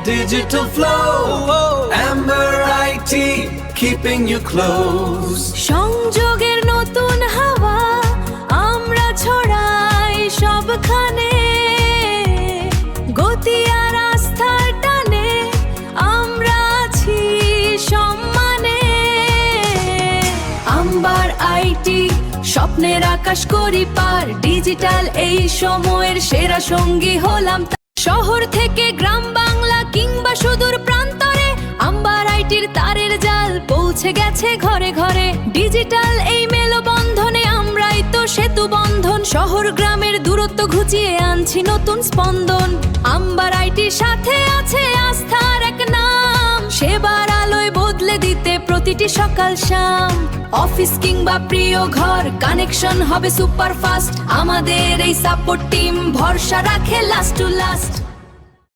digital flow. Amber IT, keeping you close. সংযোগের নতুন হাওয়া আমরা ছড়াই সবখানে, গতি আর আস্থার টানে আমরা আছি সম্মানে। আম্বার আইটি, স্বপ্নের আকাশ করি পার, ডিজিটাল এই সময়ের সেরা সঙ্গী হলাম। শহর থেকে গ্রাম বাংলা কিংবা সুদূর প্রান্তরে, আম্বার আইটির তারের জাল পৌঁছে গেছে ঘরে ঘরে। ডিজিটাল এই মেলবন্ধনে আমরাই তো সেতু বন্ধন, শহর গ্রামের দূরত্ব ঘুচিয়ে আনছি নতুন স্পন্দন। আম্বার আইটির সাথে আছে আস্থার এক নাম, সেবার আলোয় বদলে দিতে প্রতিটি সকাল শাম। অফিস কিংবা প্রিয় ঘর, কানেকশন হবে সুপার ফাস্ট, আমাদের এই সাপোর্ট টিম ভরসা রাখে লাস্ট টু লাস্ট।